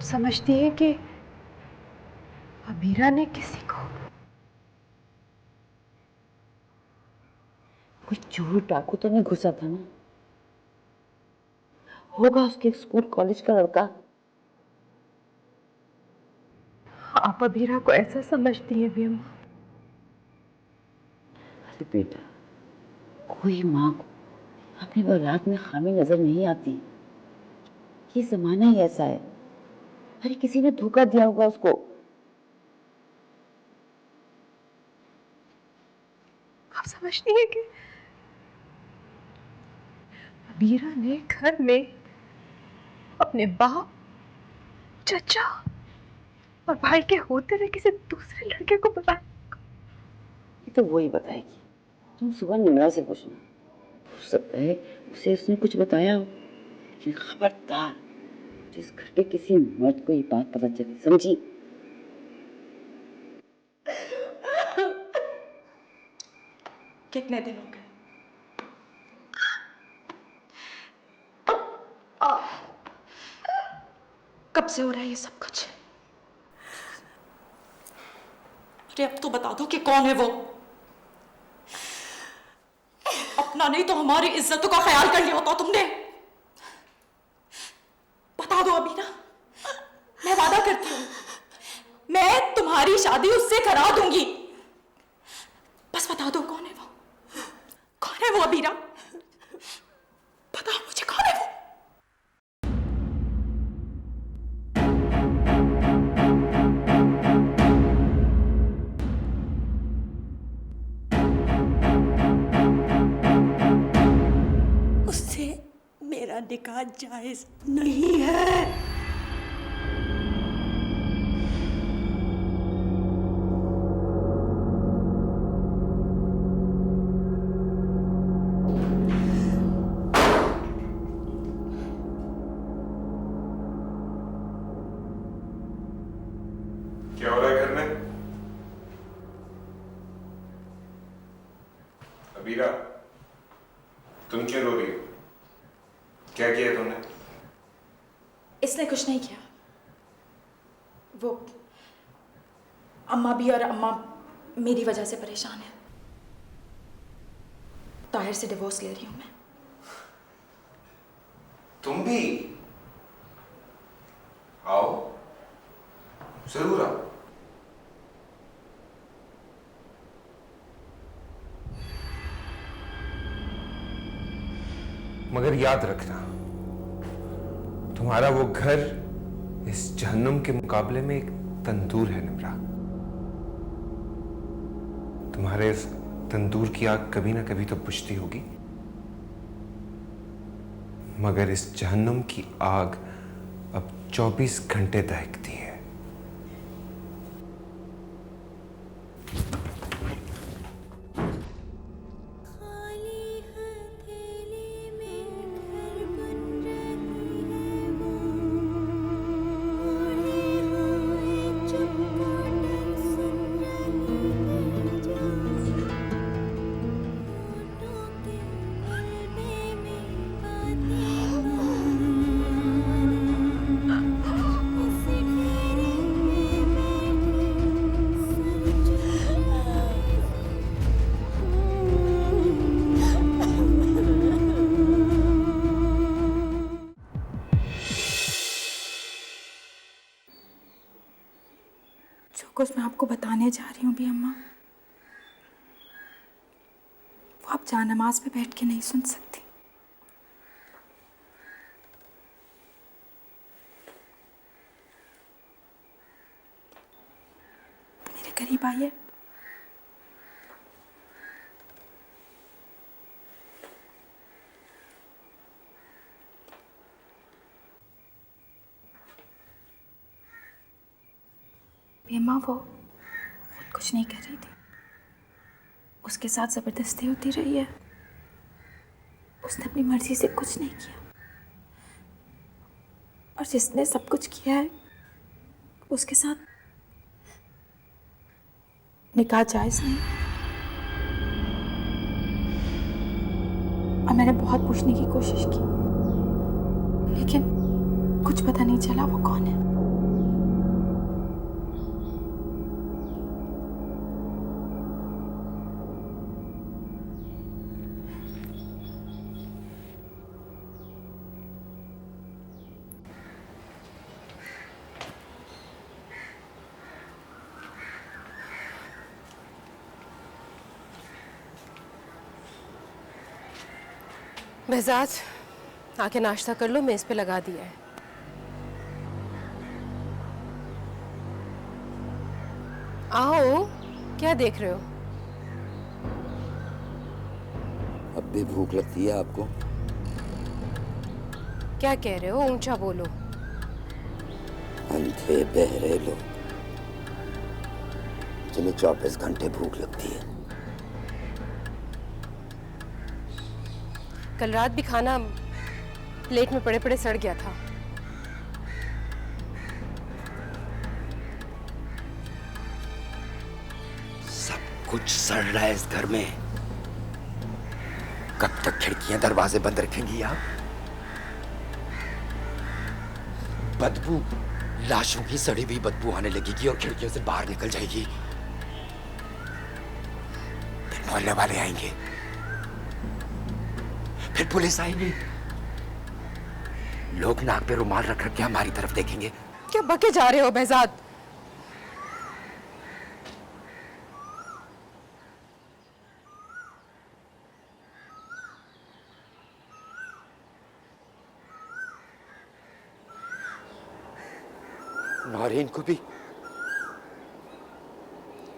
आप समझती हैं कि अमीरा ने किसी को कोई चोर डाकू तो नहीं घुसा था ना? होगा उसके स्कूल कॉलेज का लड़का। आप अमीरा को ऐसा समझती हैं भी अम्मा? अरे बेटा, कोई माँ को अपनी औलाद में खामी नजर नहीं आती। ये जमाना ही ऐसा है। अरे किसी ने धोखा दिया होगा उसको। आप समझती हैं कि अमीरा ने घर में अपने बाप, चचा और भाई के होते हुए किसी दूसरे लड़के को बताया? ये तो वही बताएगी। तुम सुबह निमरा से पूछना, हो सकता है उसे उसने कुछ बताया हो। लेकिन खबरदार जिस घर के किसी मर्द को ये बात पता चले, समझी? कितने दिन हो गए? कब से हो रहा है ये सब कुछ? अरे अब तो बता दो कि कौन है वो। अपना नहीं तो हमारी इज्जतों का ख्याल कर लिया होता तुमने। बता दो अभी ना, मैं वादा करती हूँ मैं तुम्हारी शादी उससे करा दूंगी। बस बता दो कौन है वो, कौन है वो अबीरा? बताओ मुझे कौन है वो? उससे मेरा निकाह जायज नहीं है। क्या हो रहा है घर में? अबीरा, तुम क्यों रो रही हो? क्या किया तुमने? इसने कुछ नहीं किया। वो अम्मा भी और अम्मा मेरी वजह से परेशान है। ताहिर से डिवोर्स ले रही हूं मैं। तुम भी आओ, जरूर आओ। मगर याद रखना, तुम्हारा वो घर इस जहन्नुम के मुकाबले में एक तंदूर है निम्रा। तुम्हारे इस तंदूर की आग कभी ना कभी तो बुझती होगी, मगर इस जहन्नुम की आग अब 24 घंटे दहकती है। जो कुछ मैं आपको बताने जा रही हूँ भी अम्मा, वो आप जानमाज पे बैठ के नहीं सुन सकती। मेरे करीब आइए। अम्मा वो खुद कुछ नहीं कर रही थी, उसके साथ जबरदस्ती होती रही है। उसने अपनी मर्जी से कुछ नहीं किया, और जिसने सब कुछ किया है उसके साथ निकाह जायज नहीं। और मैंने बहुत पूछने की कोशिश की, लेकिन कुछ पता नहीं चला वो कौन है। बहजाद आके नाश्ता कर लो, मेज पे लगा दिया है। आओ, क्या देख रहे हो? अब भी भूख लगती है आपको? क्या कह रहे हो? ऊंचा बोलो। अंधे बहरे लोग जिन्हें 24 घंटे भूख लगती है। कल रात भी खाना प्लेट में पड़े पड़े सड़ गया था। सब कुछ सड़ रहा है इस घर में। कब तक खिड़कियां दरवाजे बंद रखेंगी आप? बदबू, लाशों की सड़ी हुई बदबू आने लगेगी और खिड़कियों से बाहर निकल जाएगी। फिर मोहल्ले वाले आएंगे, फिर पुलिस आएगी। लोग नाक पे रुमाल रख रख के हमारी तरफ देखेंगे। क्या बके जा रहे हो बहजाद? नौरीन को भी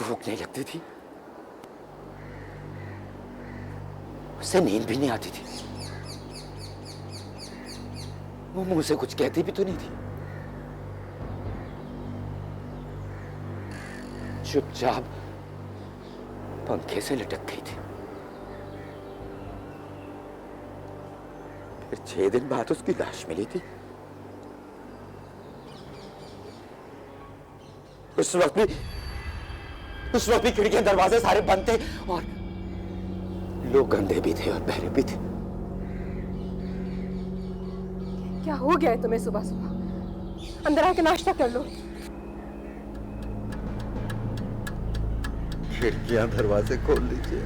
भूख नहीं लगती थी, उसे नींद भी नहीं आती थी, वो मुंह से कुछ कहती भी तो नहीं थी। चुपचाप पंखे से लटक गई थी। फिर 6 दिन बाद उसकी लाश मिली थी। उस वक्त भी खिड़कियां दरवाजे सारे बंद थे और लोग अंधे भी थे और बहरे भी थे। क्या हो गया है तुम्हें सुबह सुबह? अंदर आके नाश्ता कर लो। खिड़कियां दरवाजे खोल लीजिए।